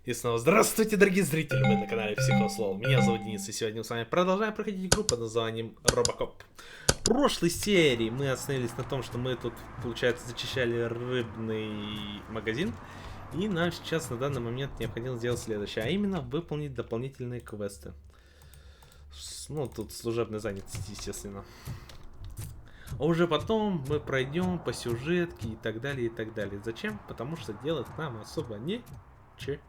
И снова здравствуйте, дорогие зрители, вы на канале Psixoz. Меня зовут Денис, и сегодня мы с вами продолжаем проходить игру под названием RoboCop. В прошлой серии мы остановились на том, что мы тут, получается, зачищали рыбный магазин. И нам сейчас на данный момент необходимо сделать следующее, а именно выполнить дополнительные квесты. Ну, тут служебная занятость, естественно. А уже потом мы пройдем по сюжетке и так далее, и так далее. Зачем? Потому что делать нам особо нечего.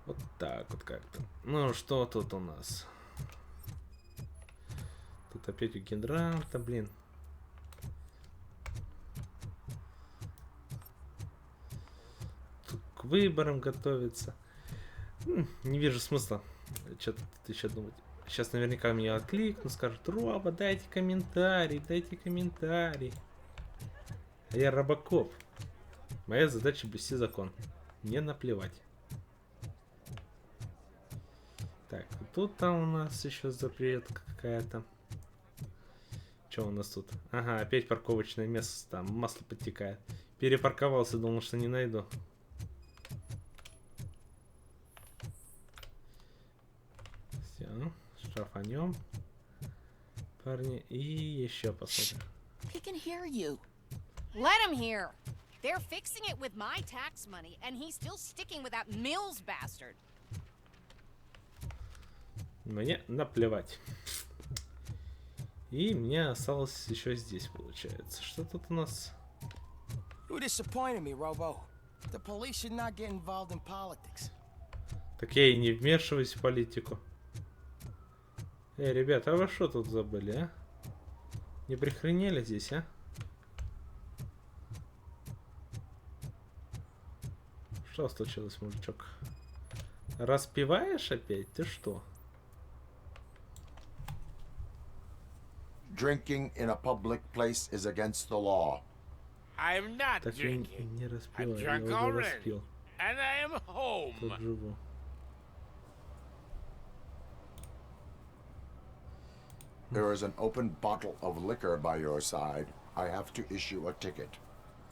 Вот так вот как-то. Ну, что тут у нас? Тут опять у гидранта, блин. Тут к выборам готовится. Не вижу смысла что-то тут еще думать. Сейчас наверняка меня откликнут, скажут: Роба, дайте комментарий, дайте комментарий. А я робокоп. Моя задача блюсти закон. Не наплевать. Так, тут там у нас еще запретка какая-то. Что у нас тут? Ага, опять парковочное место, там масло подтекает. Перепарковался, думал, что не найду. Все, штрафанем. Парни, и еще посмотрим. They're fixing it with my tax money, and he's still sticking with that Mills bastard. Мне наплевать. И мне осталось еще здесь, получается. Что тут у нас? You disappointed me, Robo. The police should not get involved in politics. Так я и не вмешиваюсь в политику. Ребята, а вы что тут забыли, а? Не прихренели здесь, а? Что случилось, мужичок? Распиваешь опять? Ты что? Drinking in a public place is against the law. I'm not Так я drinking. не I'm распил, я drunk уже already, распил. and I am home. Тут живу. There is an open bottle of liquor by your side. I have to issue a ticket.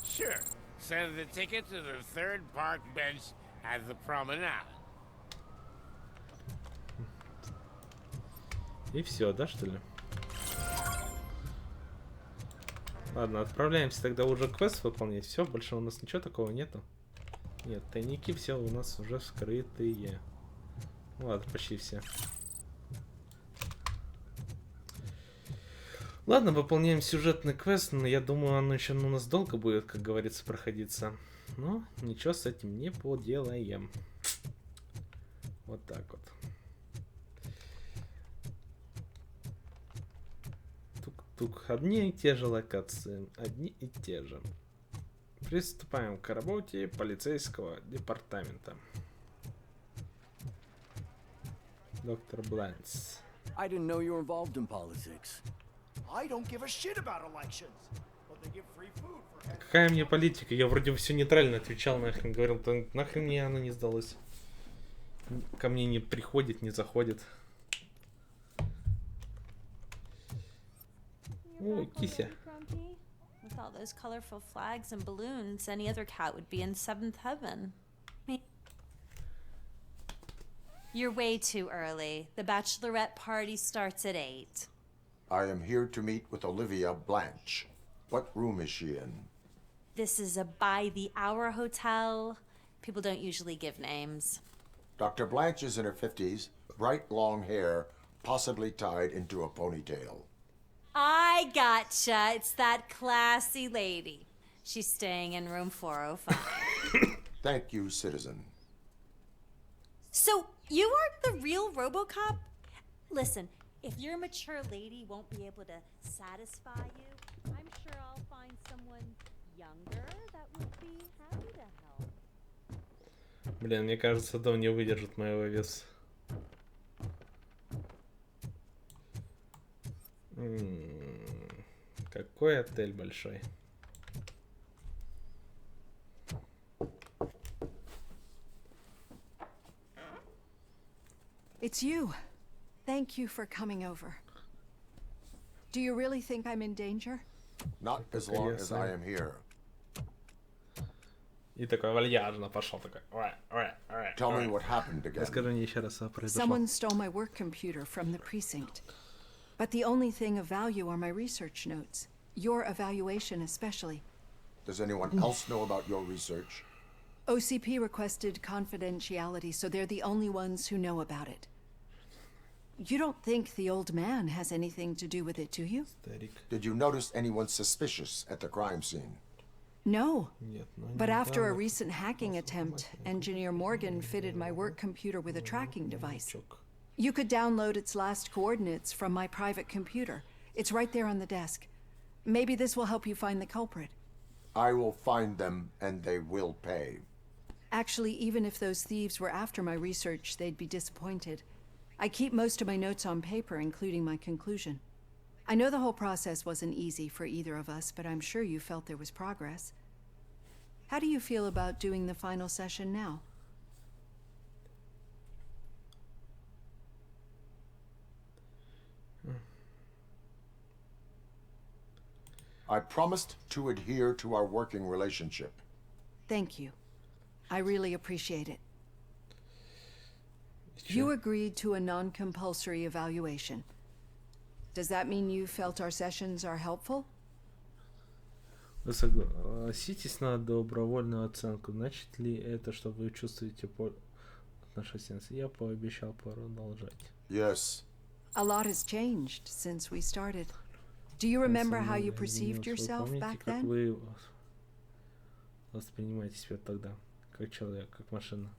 Sure. Send the ticket to the third park bench at the promenade. И все, да, что ли? Ладно, отправляемся тогда уже квест выполнять. Все, больше у нас ничего такого нету. Нет, тайники все у нас уже вскрытые. Ладно, почти все. Ладно, выполняем сюжетный квест, но я думаю, он еще у нас долго будет, как говорится, проходиться. Но ничего с этим не поделаем. Вот так вот. Тук-тук. Одни и те же локации. Одни и те же. Приступаем к работе полицейского департамента. Доктор Бланс. I didn't know you were involved in politics. I don't give a shit about elections. But they give free food for Какая мне политика? Я вроде все нейтрально отвечал, нахрен говорил, то нахрен мне она не сдалась. Ко мне не приходит, не заходит. Ой, кися. With all those colorful flags and balloons, any other cat would be in seventh heaven. You're way too early. The bachelorette party starts at 8. I am here to meet with Olivia Blanche. What room is she in? This is a by-the-hour hotel. People don't usually give names. Dr. Blanche is in her 50s, bright long hair, possibly tied into a ponytail. I gotcha. It's that classy lady. She's staying in room 405. Thank you, citizen. So, you aren't the real RoboCop? Listen, if your mature lady won't be able to satisfy you, I'm sure I'll find someone younger that would be happy to help. Блин, мне кажется, дом не выдержит моего веса. Какой отель большой. It's you. Thank you for coming over. Do you really think I'm in danger? Not as long as I am here. И такой вальяжно пошел, такой. Tell me what happened again. Расскажи мне еще раз, что произошло. Someone stole my work computer from the precinct. But the only thing of value are my research notes. Your evaluation especially. Does anyone else know about your research? OCP requested confidentiality, so they're the only ones who know about it. You don't think the old man has anything to do with it, do you? Did you notice anyone suspicious at the crime scene? No. But after a recent hacking attempt, Engineer Morgan fitted my work computer with a tracking device. You could download its last coordinates from my private computer. It's right there on the desk. Maybe this will help you find the culprit. I will find them, and they will pay. Actually, even if those thieves were after my research, they'd be disappointed. I keep most of my notes on paper, including my conclusion. I know the whole process wasn't easy for either of us, but I'm sure you felt there was progress. How do you feel about doing the final session now? I promised to adhere to our working relationship. Thank you. I really appreciate it. You agreed to a non-compulsory evaluation. Does that mean you felt our sessions are helpful? Вы согласитесь на добровольную оценку? Значит ли это, что вы чувствуете отношения? Я пообещал продолжать. Yes. A lot has changed since we started. Do you remember how you perceived yourself back как then? вы воспринимаете себя тогда? Как человек, как машина?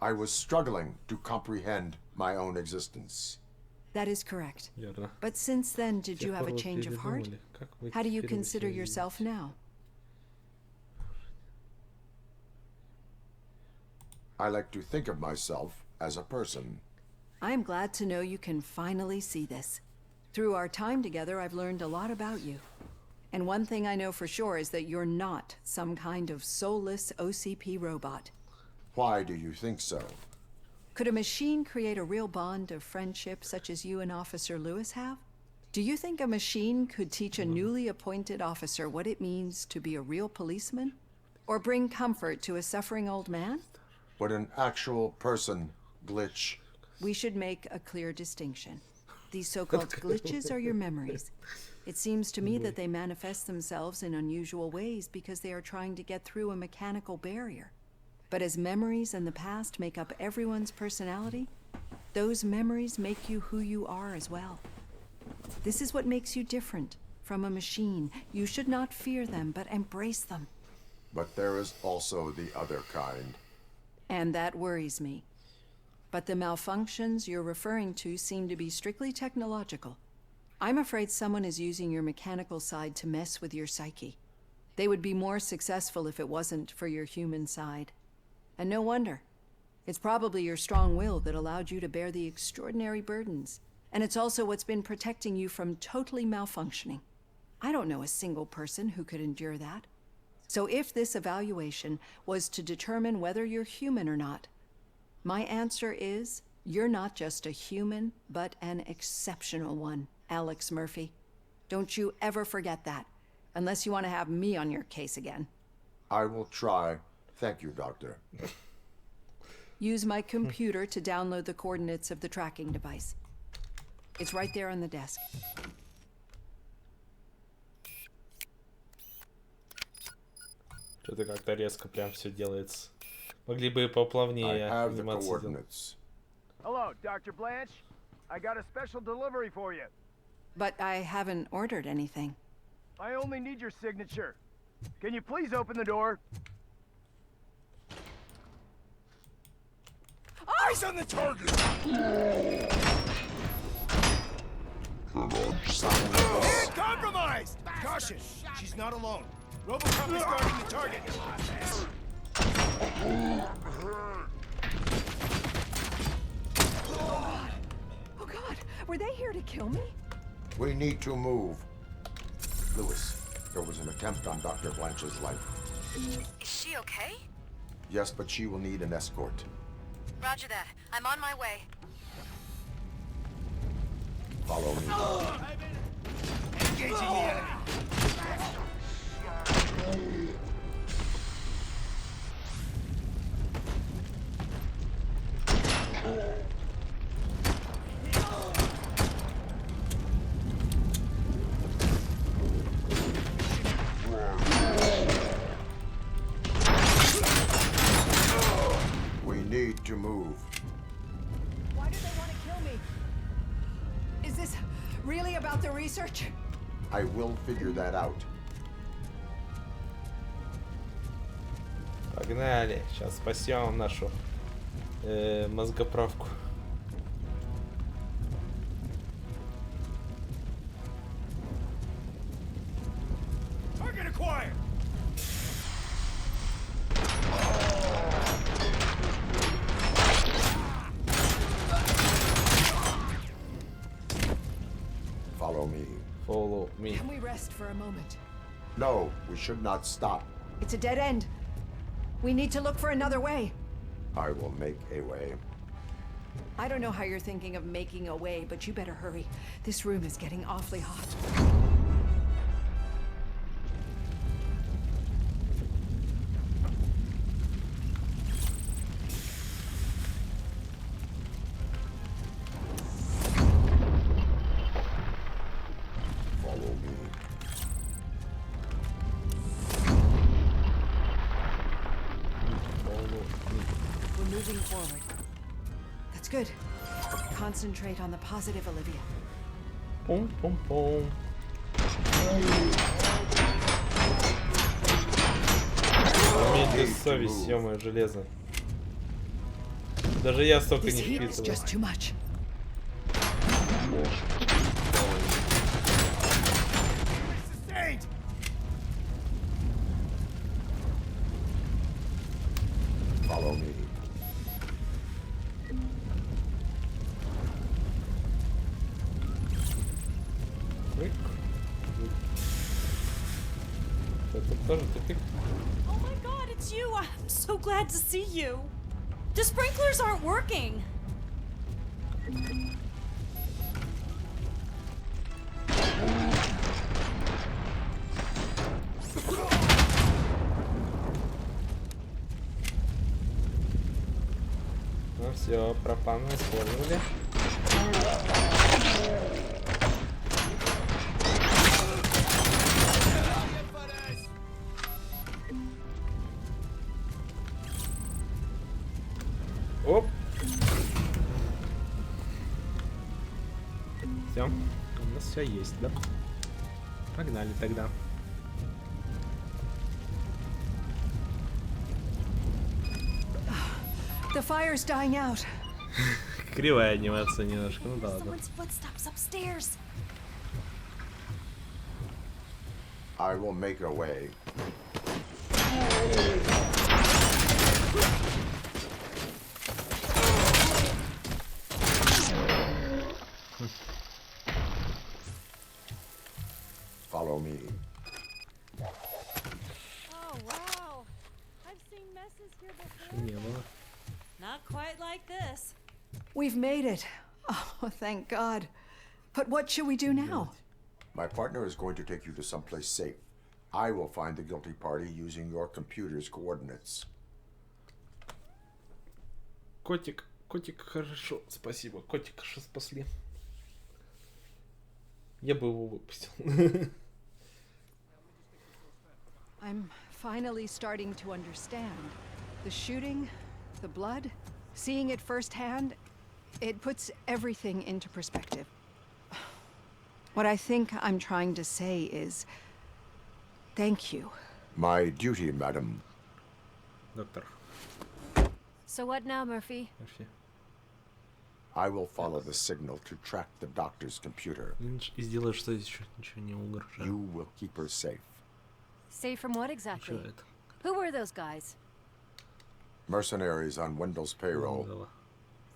I was struggling to comprehend my own existence. That is correct. Верно. But since then, did С тех you have a пор вы change of heart? передумали? Как вы How do you теперь consider себя yourself видите? now? I like to think of myself as a person. I am glad to know you can finally see this. Through our time together, I've learned a lot about you. And one thing I know for sure is that you're not some kind of soulless OCP robot. Why do you think so? Could a machine create a real bond of friendship such as you and Officer Lewis have? Do you think a machine could teach a newly appointed officer what it means to be a real policeman? Or bring comfort to a suffering old man? Would an actual person glitch? We should make a clear distinction. These so-called glitches are your memories. It seems to me that they manifest themselves in unusual ways because they are trying to get through a mechanical barrier. But as memories and the past make up everyone's personality, those memories make you who you are as well. This is what makes you different from a machine. You should not fear them, but embrace them. But there is also the other kind. And that worries me. But the malfunctions you're referring to seem to be strictly technological. I'm afraid someone is using your mechanical side to mess with your psyche. They would be more successful if it wasn't for your human side. And no wonder. It's probably your strong will that allowed you to bear the extraordinary burdens. And it's also what's been protecting you from totally malfunctioning. I don't know a single person who could endure that. So if this evaluation was to determine whether you're human or not, my answer is, you're not just a human, but an exceptional one, Alex Murphy. Don't you ever forget that, unless you want to have me on your case again. I will try. Thank you, Doctor. Use my computer to download the coordinates of the tracking device. It's right there on the desk. Что-то как-то резко прям все делается. Могли бы I поплавнее have the анимации делать. coordinates. Hello, Dr. Blanche. I got a special delivery for you. But I haven't ordered anything. I only need your signature. Can you please open the door? Eyes on the target! And compromised! Caution, she's not alone. RoboCop is guarding the target. Oh God, were they here to kill me? We need to move. Lewis, there was an attempt on Dr. Blanche's life. Is she okay? Yes, but she will need an escort. Roger that. I'm on my way. Follow me. Engaging the enemy. to move. Why do they want to kill me? Is this really about the research? I will figure that out. Погнали. Сейчас спасем нашу мозгоправку. Target acquired! Follow me. Follow me. Can we rest for a moment? No, we should not stop. It's a dead end. We need to look for another way. I will make a way. I don't know how you're thinking of making a way, but you better hurry. This room is getting awfully hot. Follow me. We're moving forward. That's good. Concentrate on the positive, Olivia. Пум-пум-пум. Имейте совесть, ё-моё, железо. Даже я столько This не heat is впитываю. just too much. Sustained! Follow me. Тупик. Это тоже тупик. Oh my god, it's you! I'm so glad to see you. The sprinklers aren't working. Ну все, пропан использовали. Оп. Все, у нас все есть, да? Погнали тогда. The fire's dying out. Кривая анимация немножко, ну да ладно. Someone's footsteps upstairs. I will make a way. Follow me. Oh wow. I've seen messes here before. Не было. Not quite like this. We've made it. Oh, thank God. But what should we do now? My partner is going to take you to someplace safe. I will find the guilty party using your computer's coordinates. Котик, котик, хорошо, спасибо. Котик, что спасли. Я бы его выпустил. I'm finally starting to understand. The shooting, the blood, seeing it firsthand, it puts everything into perspective. What I think I'm trying to say is, thank you. My duty, madam. Доктор. So what now, Murphy? Вообще. I will follow the signal to track the doctor's computer. И сделай, что еще ничего не угрожает. You will keep her safe. Safe from what exactly? Что это? Who were those guys? Mercenaries on Wendell's payroll. Дала.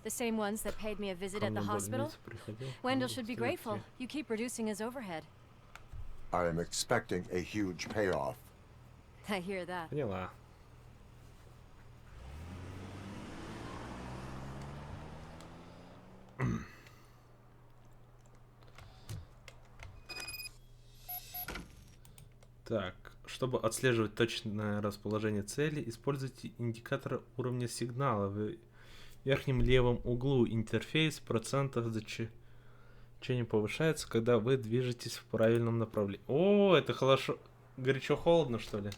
The same ones that paid me a visit Ко at the мне в hospital? больницу приходил. Wendell should be Ставьте. grateful. You keep reducing his overhead. I am expecting a huge payoff. I hear that. Поняла. Так, чтобы отслеживать точное расположение цели, используйте индикатор уровня сигнала в верхнем левом углу. Интерфейс процентов значения повышается, когда вы движетесь в правильном направлении. О, это хорошо. Горячо-холодно, что ли?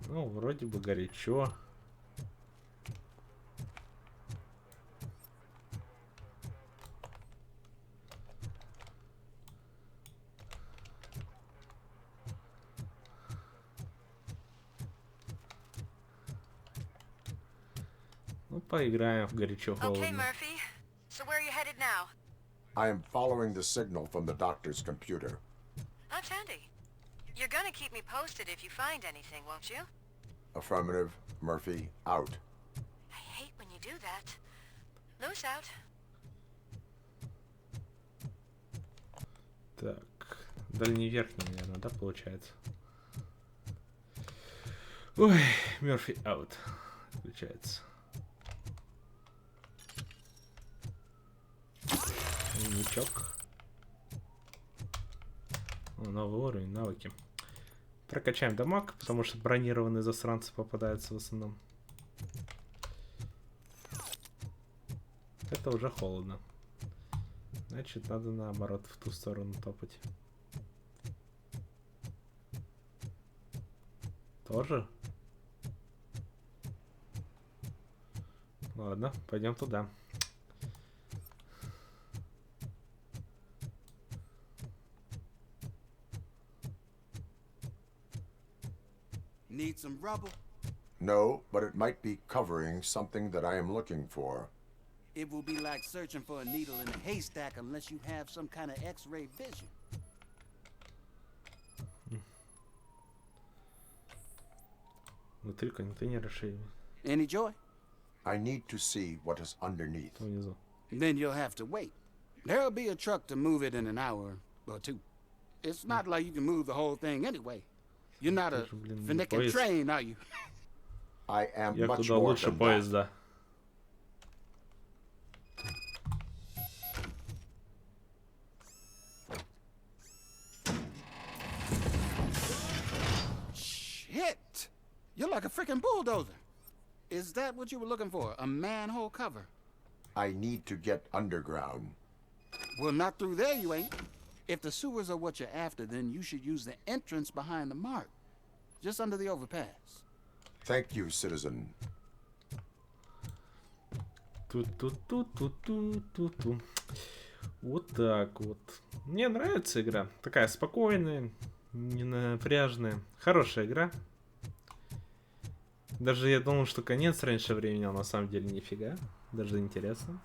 Ну, вроде бы горячо. поиграем в горячо-холодно. Okay, Murphy. So where are you headed now? I am following the signal from the doctor's computer. That's handy. You're gonna keep me posted if you find anything, won't you? Affirmative. Murphy, out. I hate when you do that. Loose out. Так, дальний верхний, наверное, да, получается? Ой, Мёрфи аут. Включается. Ничок. О, новый уровень, навыки. Прокачаем дамаг, потому что бронированные засранцы попадаются в основном. Это уже холодно. Значит, надо наоборот в ту сторону топать. Тоже? Ладно, пойдем туда. Need some rubber? No, but it might be covering something that I am looking for. It will be like searching for a needle in a haystack unless you have some kind of X-ray vision. Внутри контейнера шеи. Any joy? I need to see what is underneath. Внизу. Then you'll have to wait. There'll be a truck to move it in an hour or two. It's not like you can move the whole thing anyway. You're not a finicky train, are you? I am Я much куда more лучше than that. поезда. Shit! You're like a freaking bulldozer. Is that what you were looking for? A manhole cover? I need to get underground. Well, not through there, you ain't. If the sewers are what you're after, then you should use the entrance behind the mark. Just under the overpass. Thank you, citizen. Ту-ту-ту-ту-ту-ту-ту. Вот так вот. Мне нравится игра. Такая спокойная, не напряжная. Хорошая игра. Даже я думал, что конец раньше времени, а на самом деле нифига. Даже интересно.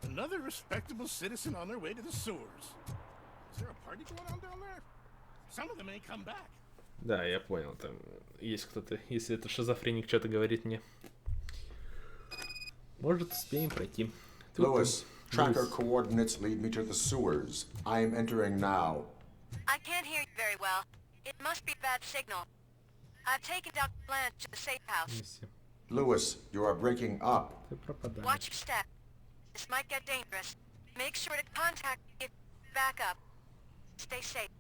Another respectable citizen on their way to the sewers. Is there a party going on down there? Some of them may come back. Да, я понял, там есть кто-то, если это шизофреник что-то говорит мне. Может, успеем пройти. Lewis, tracker coordinates lead me to the sewers. I am entering now. I can't hear you very well. It must be bad signal. I've taken Dr. Blanche to the safe house. Lewis, you are breaking up. Ты пропадаешь. Watch your step. This might get dangerous. Make sure to contact me if you back up. Stay safe.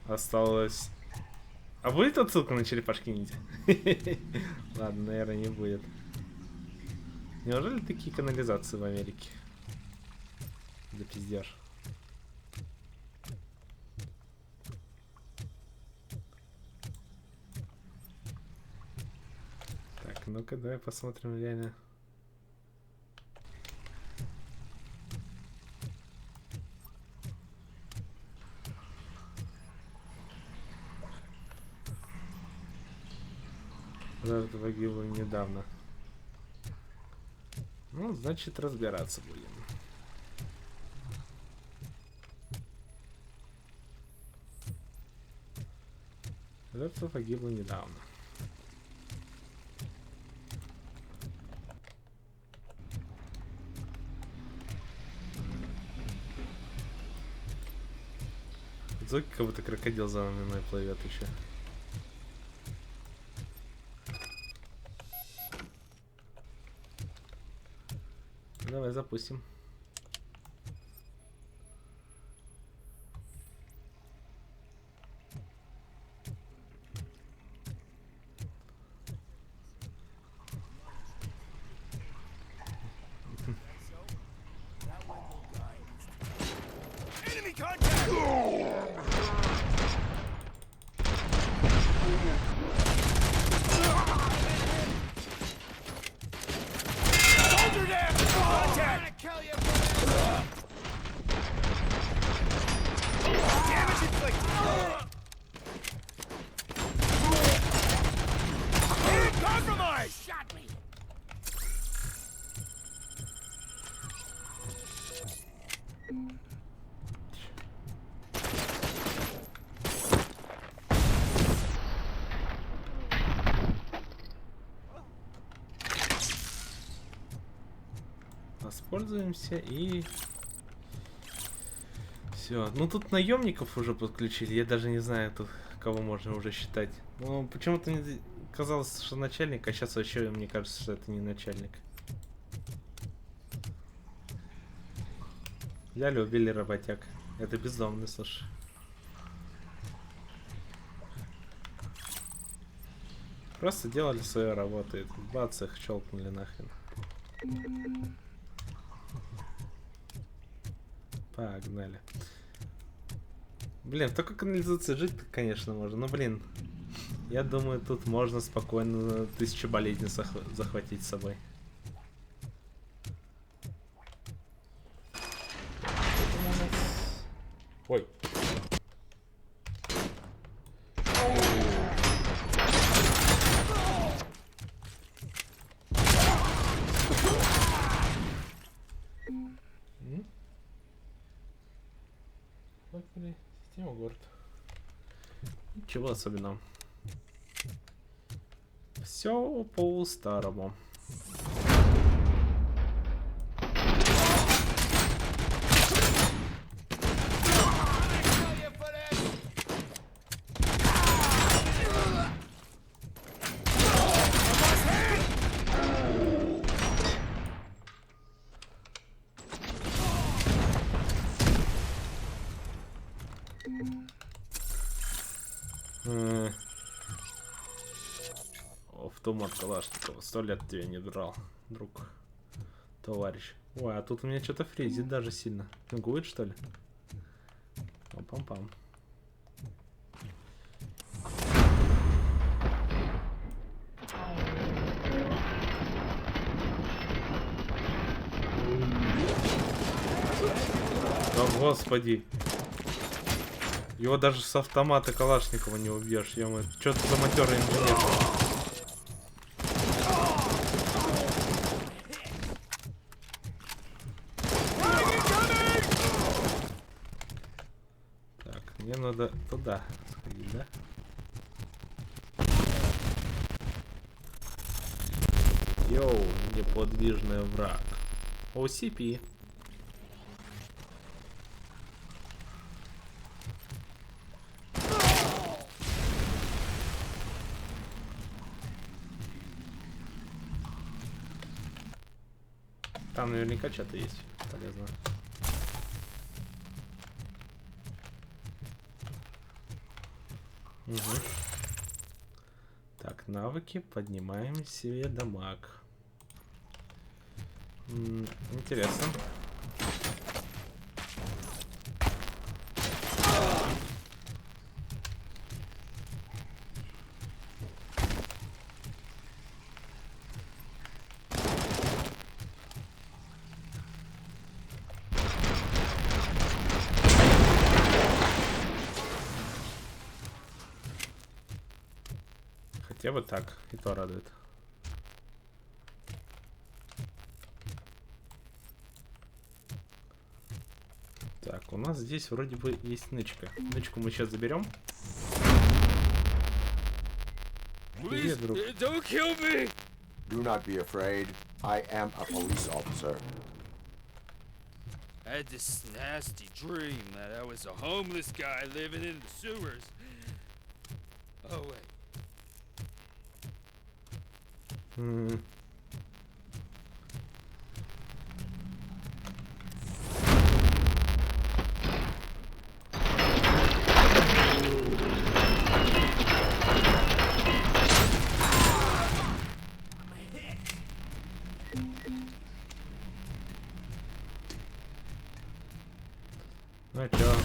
Осталось... А будет отсылка на черепашки ниндзя? Ладно, наверное, не будет. Неужели такие канализации в Америке? Да пиздешь. Так, ну-ка, давай посмотрим реально. Жертва погибла недавно. Ну, значит, разбираться будем. Жертва погибла недавно. Звуки, как будто крокодил за мной плывет еще. Давай запустим. Enemy contact! Soldier down! Contact! guy shot me. Воспользуемся и все. Ну тут наемников уже подключили. Я даже не знаю, тут кого можно уже считать. Ну почему-то мне казалось, что начальник, а сейчас вообще мне кажется, что это не начальник. Взяли, убили работяг. Это бездомный, слушай. Просто делали свою работу. И тут бац, их щелкнули нахрен. Погнали. Блин, в такой канализации жить, конечно, можно. Но, блин, я думаю, тут можно спокойно 1000 болезней захватить с собой. Ой. Система город. Ничего особенного. Все по-старому. Автомат Калашникова. 100 лет тебя не драл, друг. Товарищ. Ой, а тут у меня что-то фрезит даже сильно. Гует, что ли? Пам-пам-пам. О, господи. Его даже с автомата Калашникова не убьешь. Что ты за матерый инженер? Так, мне надо туда сходить, да? Йоу, неподвижный враг. OCP. Там наверняка что-то есть полезно. Угу. Так, навыки. Поднимаем себе дамаг. Интересно. Хотя бы так, и то радует. Так, у нас здесь вроде бы есть нычка. Нычку мы сейчас заберем. Привет, друг. Don't kill me. Do not be afraid. I am a police officer. I had this nasty dream that I was a homeless guy living in the sewers. Oh wait. Ну чё?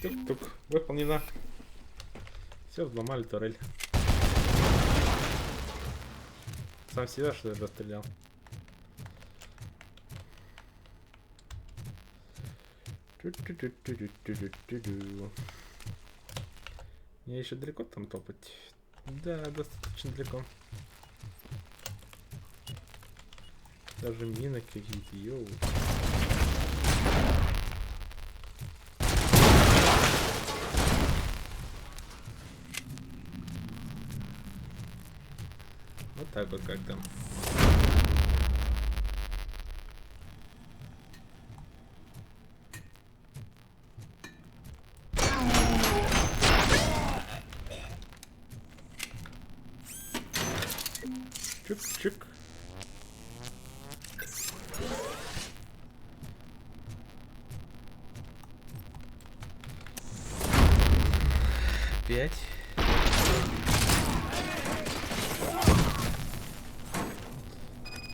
Тук-тук. Выполнено. Все, взломали турель. Сам себя что ли расстрелял? Мне еще далеко там топать? Да, достаточно далеко. Даже мины какие-то, йоу. Вот так вот как-то. Чик-чик. Пять.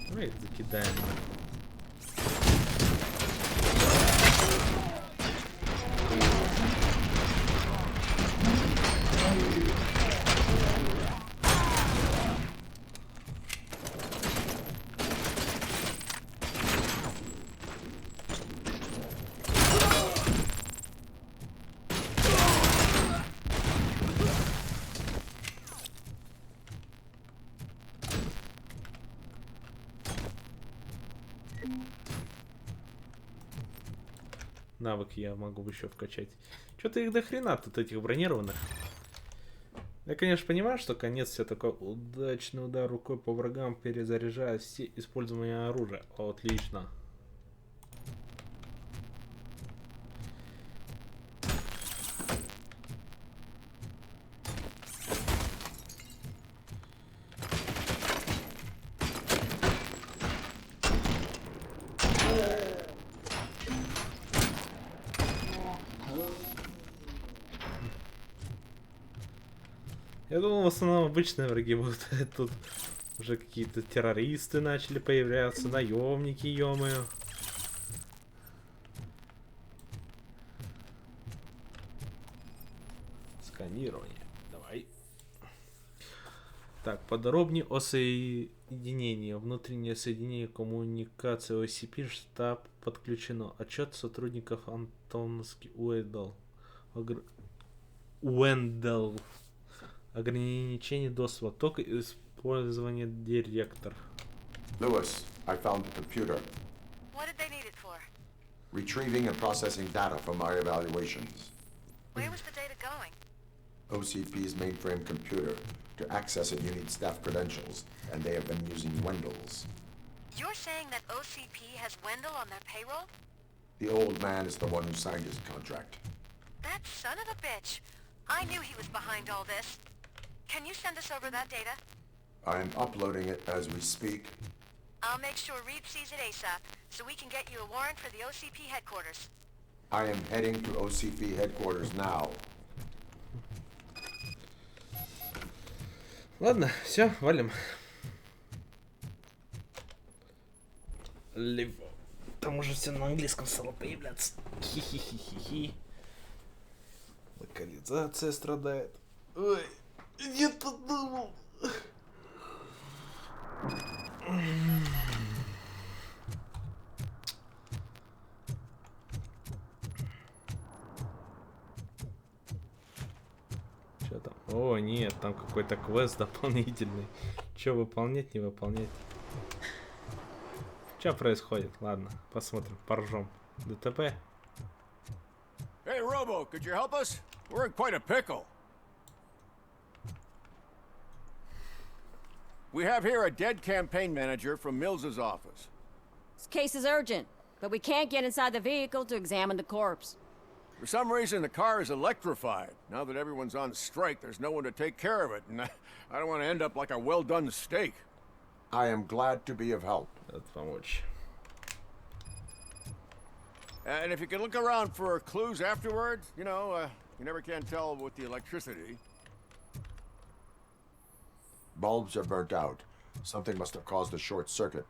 Давай их закидаем. Навык я могу еще вкачать. Что-то их до хрена тут этих бронированных. Я, конечно, понимаю, что конец все такой удачный удар рукой по врагам, перезаряжая все используемые оружия. Отлично. Я думал, в основном обычные враги будут. Тут уже какие-то террористы начали появляться, наемники, ё-моё. Сканирование. Давай. Так, подробнее о соединении. Внутреннее соединение коммуникации OCP штаб подключено. Отчет сотрудников Антоновский Уэндел. Ограничение доступа. Только использование директор. Lewis, I found the computer. What did they need it for? Retrieving and processing data from my evaluations. Where was the data going? OCP's mainframe computer. To access it, you need staff credentials, and they have been using Wendell's. You're saying that OCP has Wendell on their payroll? The old man is the one who signed his contract. That son of a bitch. I knew he was behind all this. Can you send us over that data? I am uploading it as we speak. I'll make sure Reed sees it ASAP, so we can get you a warrant for the OCP headquarters. I am heading to OCP headquarters now. Ладно, все, валим. Лево. Там уже все на английском стало появляться. Хи-хи-хи-хи-хи. Локализация страдает. Ой, где-то думал. Что там? О, нет, там какой-то квест дополнительный. Че выполнять, не выполнять? Что происходит? Ладно, посмотрим, поржем. ДТП. Hey, Robo, could you help us? We're in quite a pickle. We have here a dead campaign manager from Mills's office. This case is urgent, but we can't get inside the vehicle to examine the corpse. For some reason, the car is electrified. Now that everyone's on strike, there's no one to take care of it, and I don't want to end up like a well-done steak. I am glad to be of help. Let's помочь. And if you can look around for clues afterwards, you know, you never can tell with the electricity. Bulbs are burnt out. Something must have caused a short circuit.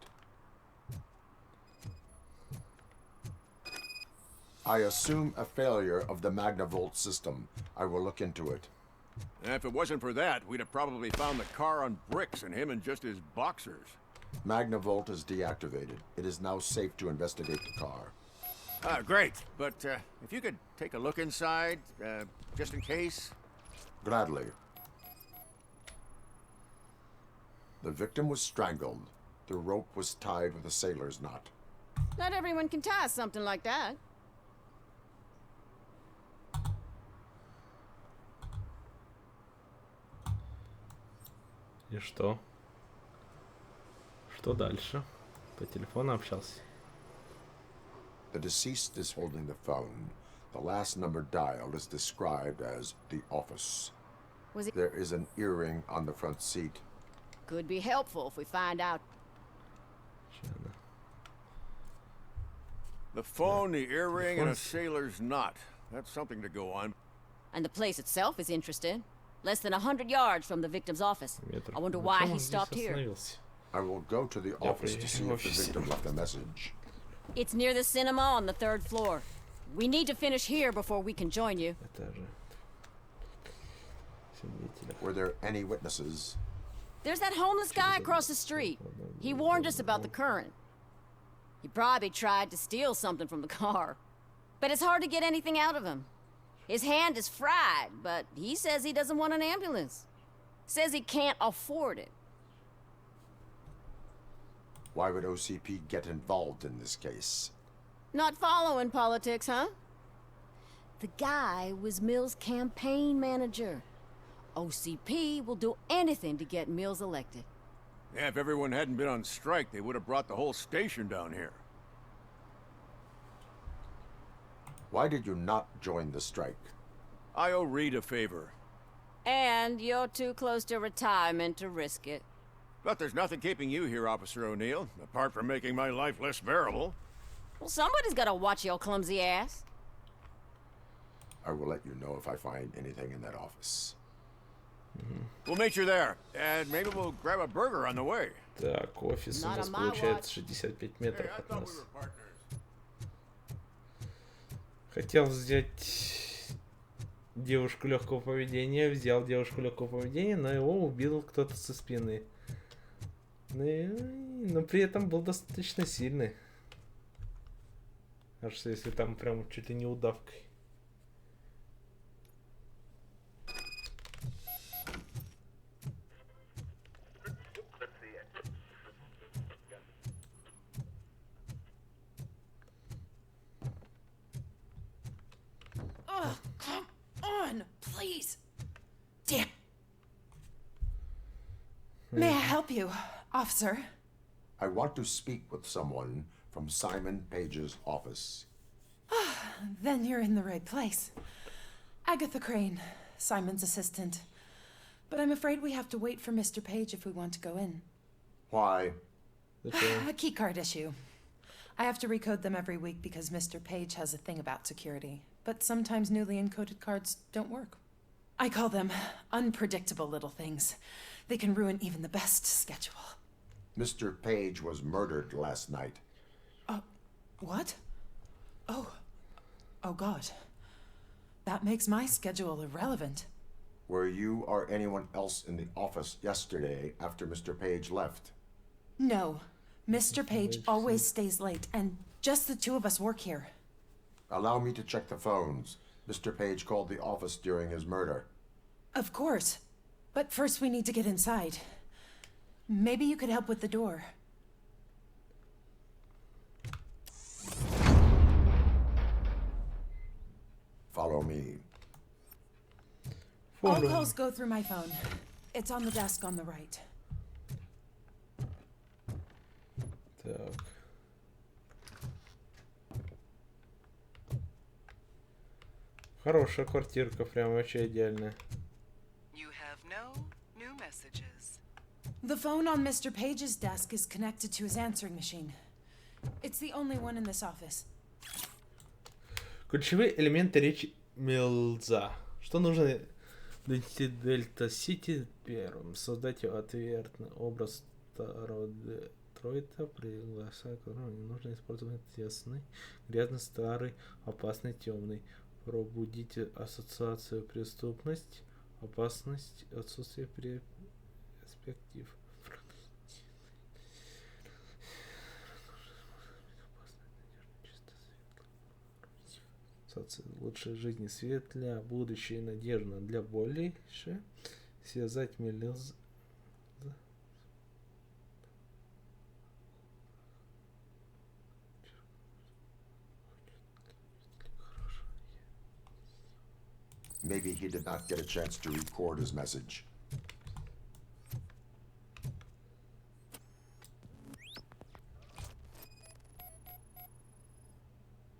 I assume a failure of the Magnavolt system. I will look into it. And if it wasn't for that, we'd have probably found the car on bricks and him in just his boxers. Magnavolt is deactivated. It is now safe to investigate the car. Great. But if you could take a look inside, just in case. Gladly. The victim was strangled. The rope was tied with a sailor's knot. Not everyone can tie something like that. И что? Что дальше? По телефону общался. The deceased is holding the phone. The last number dialed is described as the office. Was it? There is an earring on the front seat. Could be helpful if we find out. The phone, the earring, and a sailor's knot. That's something to go on. And the place itself is interesting. Less than 100 yards from the victim's office. I wonder why he stopped here. I will go to the office to see if the victim left a message. It's near the cinema on the 3rd floor. We need to finish here before we can join you. Were there any witnesses? There's that homeless guy across the street. He warned us about the current. He probably tried to steal something from the car. But it's hard to get anything out of him. His hand is fried, but he says he doesn't want an ambulance. Says he can't afford it. Why would OCP get involved in this case? Not following politics, huh? The guy was Mills' campaign manager. OCP will do anything to get Mills elected. Yeah, if everyone hadn't been on strike, they would have brought the whole station down here. Why did you not join the strike? I owe Reed a favor. And you're too close to retirement to risk it. But there's nothing keeping you here, Officer O'Neill, apart from making my life less bearable. Well, somebody's gotta watch your clumsy ass. I will let you know if I find anything in that office. We'll meet you there, and maybe we'll grab a burger on the way. Так, офис у нас получается 65 метров от нас. Хотел взять девушку легкого поведения, взял девушку легкого поведения, но его убил кто-то со спины. Но при этом был достаточно сильный. Аж что если там прям чуть ли не удавкой. Oh, come on, please. Damn. May I help you, officer? I want to speak with someone from Simon Page's office. Then you're in the right place. Agatha Crane, Simon's assistant. But I'm afraid we have to wait for Mr. Page if we want to go in. Why? A keycard issue. I have to recode them every week because Mr. Page has a thing about security. But sometimes newly encoded cards don't work. I call them unpredictable little things. They can ruin even the best schedule. Mr. Page was murdered last night. What? Oh God. That makes my schedule irrelevant. Were you or anyone else in the office yesterday after Mr. Page left? No. Mr. Page always stays late, and just the two of us work here. Allow me to check the phones. Mr. Page called the office during his murder. Of course. But first we need to get inside. Maybe you could help with the door. Follow me. All calls go through my phone. It's on the desk on the right. Так. Хорошая квартирка, прям вообще идеальная. You have no new messages. The phone on Mr. Page's desk is connected to his answering machine. It's the only one in this office. Ключевые элементы речи Милза. Что нужно донести Дельта Сити первым? Создать ответный образ второго Тройта приглашает, которого не нужно использовать тесный, грязный, старый, опасный, темный. Пробудите ассоциацию преступность, опасность, отсутствие перспектив. Лучшей жизни, светлая, будущее и надежда для больше. Связать мелез. Maybe he did not get a chance to record his message.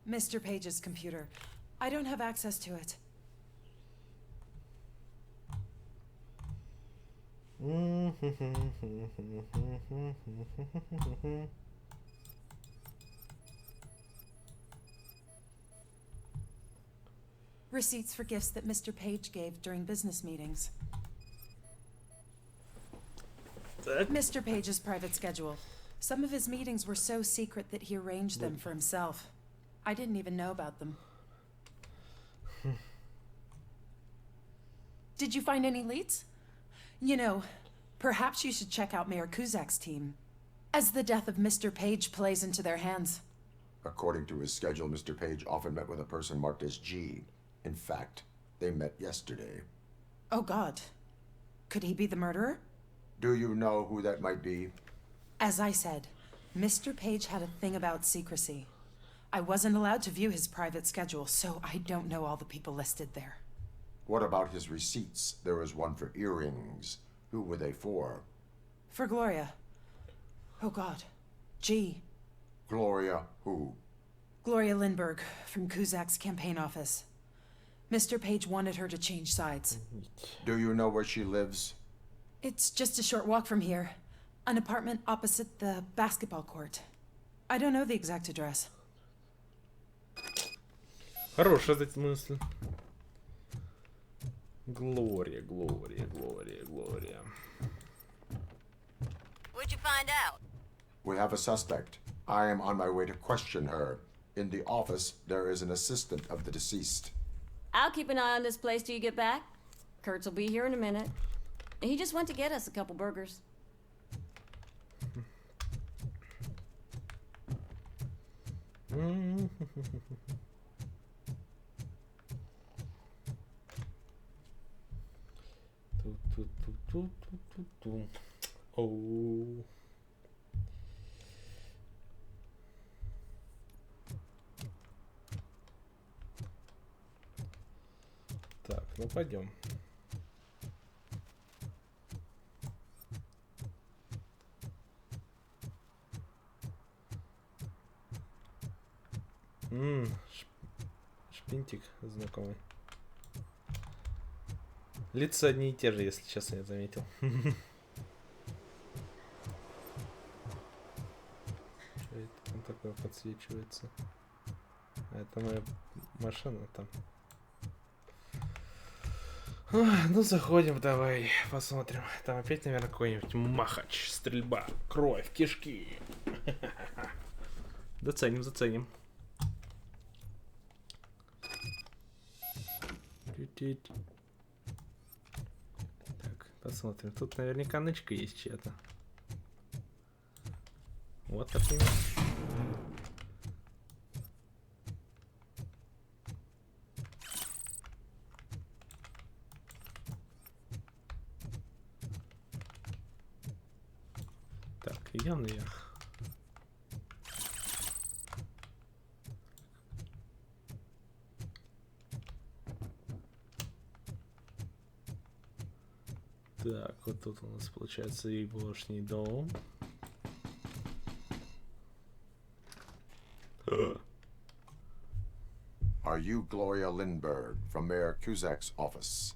Mr. Page's computer. I don't have access to it. Receipts for gifts that Mr. Page gave during business meetings. Mr. Page's private schedule. Some of his meetings were so secret that he arranged them for himself. I didn't even know about them. Did you find any leads? You know, perhaps you should check out Mayor Kuzak's team, as the death of Mr. Page plays into their hands. According to his schedule, Mr. Page often met with a person marked as G. In fact, they met yesterday. Oh, God. Could he be the murderer? Do you know who that might be? As I said, Mr. Page had a thing about secrecy. I wasn't allowed to view his private schedule, so I don't know all the people listed there. What about his receipts? There was one for earrings. Who were they for? For Gloria. Oh, God. G. Gloria who? Gloria Lindbergh, from Kuzak's campaign office. Mr. Page wanted her to change sides. Do you know where she lives? It's just a short walk from here. An apartment opposite the basketball court. I don't know the exact address. Хорошая эта мысль. Глория, Глория, Глория, Глория. What'd you find out? We have a suspect. I am on my way to question her. In the office, there is an assistant of the deceased. I'll keep an eye on this place till you get back. Kurtz will be here in a minute. He just went to get us a couple burgers. Оу. Так, ну пойдем. Шпинтик знакомый. Лица одни и те же, если честно, я заметил. Что это там такое подсвечивается? А это моя машина там. Ну, заходим, давай, посмотрим. Там опять, наверное, какой-нибудь махач, стрельба, кровь, кишки. Заценим, заценим. Так, посмотрим. Тут наверняка нычка есть чья-то. Вот, например. Так, идем наверх. Так, вот тут у нас получается егошний дом. Are you Gloria Lindbergh from Mayor Kuzak's office?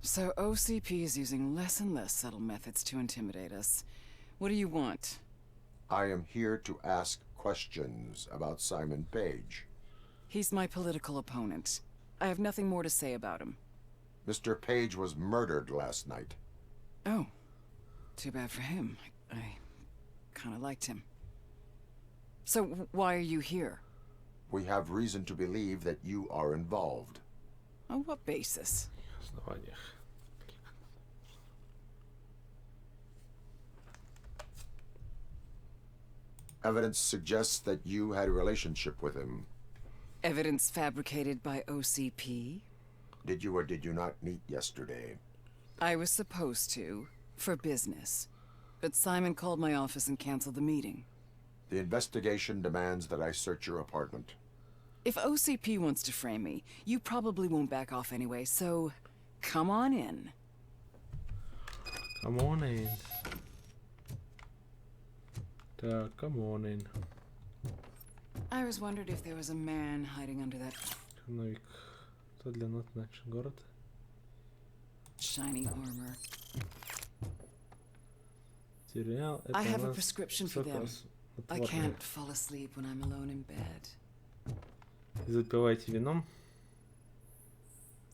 So OCP is using less and less subtle methods to intimidate us. What do you want? I am here to ask questions about Simon Page. He's my political opponent. I have nothing more to say about him. Mr. Page was murdered last night. Oh. Too bad for him. I kind of liked him. So why are you here? We have reason to believe that you are involved. On what basis? Evidence suggests that you had a relationship with him. Evidence fabricated by OCP? Did you or did you not meet yesterday? I was supposed to, for business. But Simon called my office and canceled the meeting. The investigation demands that I search your apartment. If OCP wants to frame me, you probably won't back off anyway, so come on in. Come on in. Come on in. I was wondered if there was a man hiding under that Что для нас значит город? shiny armor. Сериал. I have a prescription for them. I can't fall asleep when I'm alone in bed. Запивайте вином.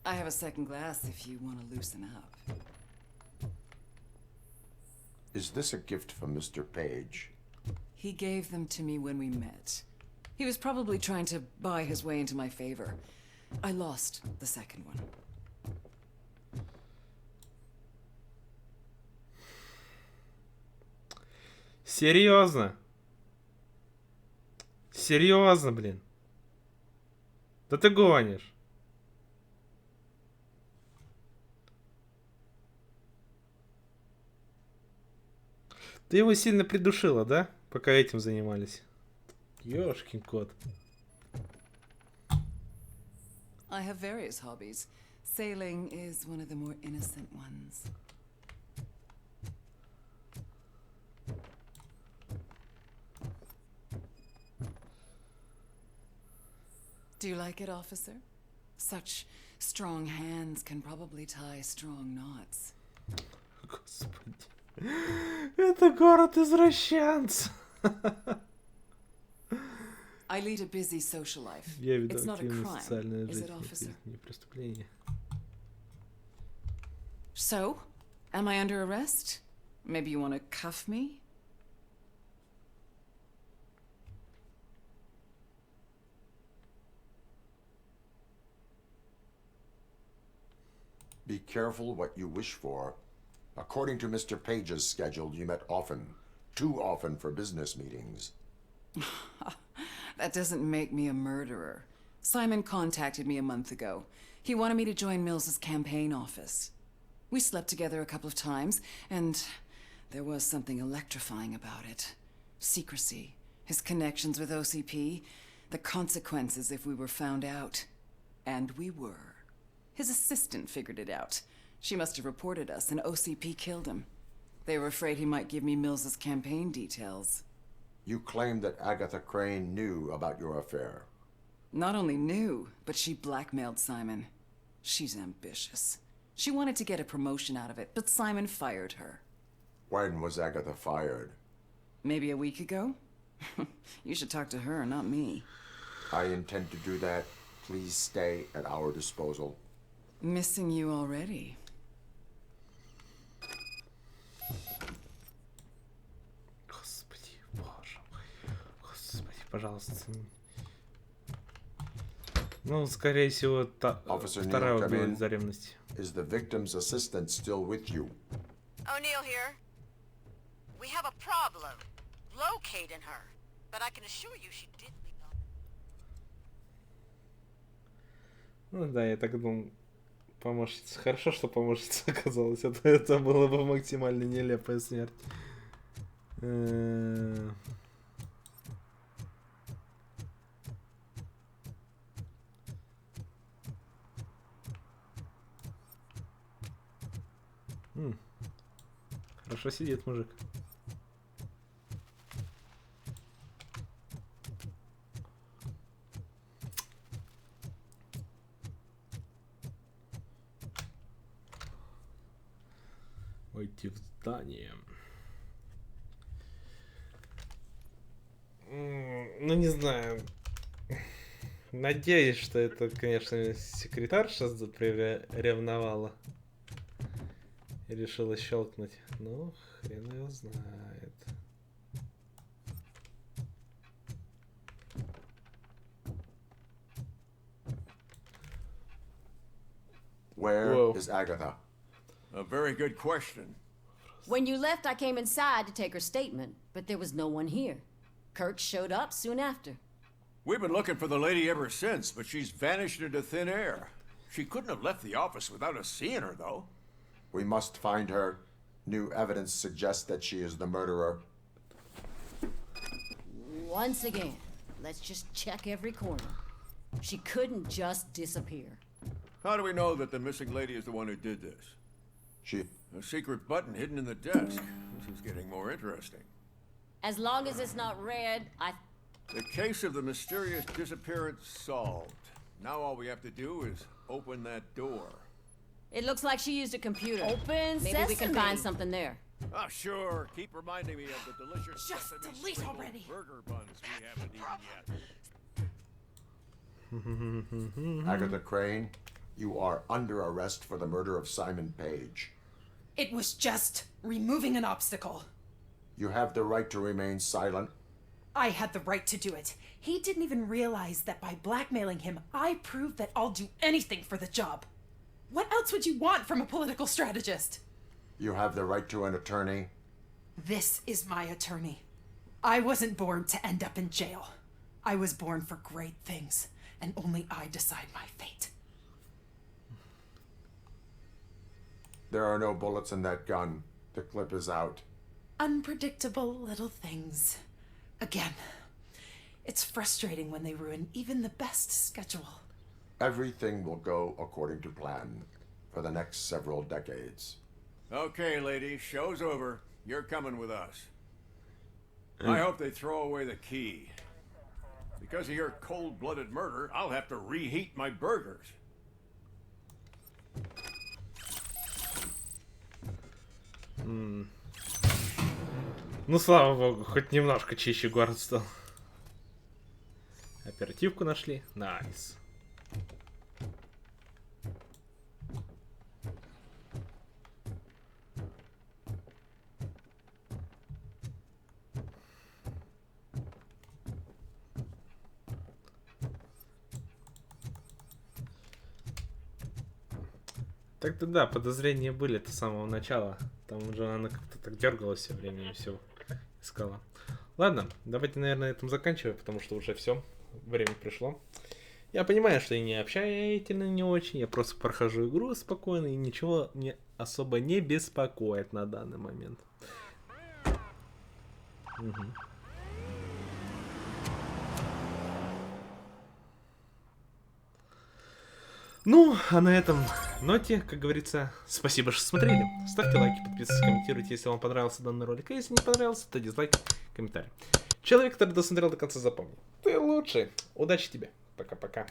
I have a second glass if you want to loosen up. Is this a gift from Mr. Page? He gave them to me when we met. He was probably trying to buy his way into my favor. I lost the second one. Серьезно? Серьезно, блин? Да ты гонишь. Ты его сильно придушила, да? Пока этим занимались. Ёшкин кот. I have various hobbies. Sailing is one of the more innocent ones. Do you like it, officer? Such strong hands can probably tie strong knots. Господи. Это город извращенцев. I lead a busy social life. Я веду It's not a активную crime, социальную is жизнь. it, officer? Это не преступление. So, am I under arrest? Maybe you want to cuff me? Be careful what you wish for. According to Mr. Page's schedule, you met often. Too often for business meetings. That doesn't make me a murderer. Simon contacted me a month ago. He wanted me to join Mills's campaign office. We slept together a couple of times, and there was something electrifying about it. Secrecy, his connections with OCP, the consequences if we were found out. And we were. His assistant figured it out. She must have reported us, and OCP killed him. They were afraid he might give me Mills's campaign details. You claimed that Agatha Crane knew about your affair. Not only knew, but she blackmailed Simon. She's ambitious. She wanted to get a promotion out of it, but Simon fired her. When was Agatha fired? Maybe a week ago? You should talk to her, not me. I intend to do that. Please stay at our disposal. Missing you already. Господи, боже мой. Господи, пожалуйста. Ну, скорее всего, вторая убила из-за ревности. Is the victim's assistant still with you? O'Neill here. We have a problem. Locating her. But I can assure you she did leave on. Ну да, я так думал. Помощница. Хорошо, что помощница оказалась. Это было бы максимально нелепая смерть. Хорошо сидит мужик. Войти в здание. Ну, не знаю. Надеюсь, что это, конечно, секретарша ревновала. И решила щелкнуть. Ну, хрен его знает. Where is Agatha? A very good question. When you left, I came inside to take her statement, but there was no one here. Kurt showed up soon after. We've been looking for the lady ever since, but she's vanished into thin air. She couldn't have left the office without us seeing her, though. We must find her. New evidence suggests that she is the murderer. Once again, let's just check every corner. She couldn't just disappear. How do we know that the missing lady is the one who did this? A secret button hidden in the desk. This is getting more interesting. As long as it's not red, The case of the mysterious disappearance solved. Now all we have to do is open that door. It looks like she used a computer. Open Maybe we can sesame. find something there. Oh, sure. Keep reminding me of the delicious Just sesame delete sprinkled already. burger buns we haven't eaten yet. Agatha Crane, you are under arrest for the murder of Simon Page. It was just removing an obstacle. You have the right to remain silent. I had the right to do it. He didn't even realize that by blackmailing him, I proved that I'll do anything for the job. What else would you want from a political strategist? You have the right to an attorney. This is my attorney. I wasn't born to end up in jail. I was born for great things, and only I decide my fate. There are no bullets in that gun. The clip is out. Unpredictable little things. Again, it's frustrating when they ruin even the best schedule. Everything will go according to plan for the next several decades. Okay, lady, show's over. You're coming with us. I hope they throw away the key. Because of your cold-blooded murder, I'll have to reheat my burgers. Ну, слава богу, хоть немножко чище город стал. Оперативку нашли. Найс. Так-то да, подозрения были-то с самого начала. Там уже она как-то так дергалась все время и все искала. Ладно, давайте, наверное, на этом заканчиваем, потому что уже все, время пришло. Я понимаю, что я не общительный, не очень, я просто прохожу игру спокойно, и ничего мне особо не беспокоит на данный момент. Угу. Ну, а на этом ноте, как говорится, спасибо, что смотрели. Ставьте лайки, подписывайтесь, комментируйте, если вам понравился данный ролик. А если не понравился, то дизлайк, комментарий. Человек, который досмотрел до конца, запомни. Ты лучший. Удачи тебе. Пока-пока.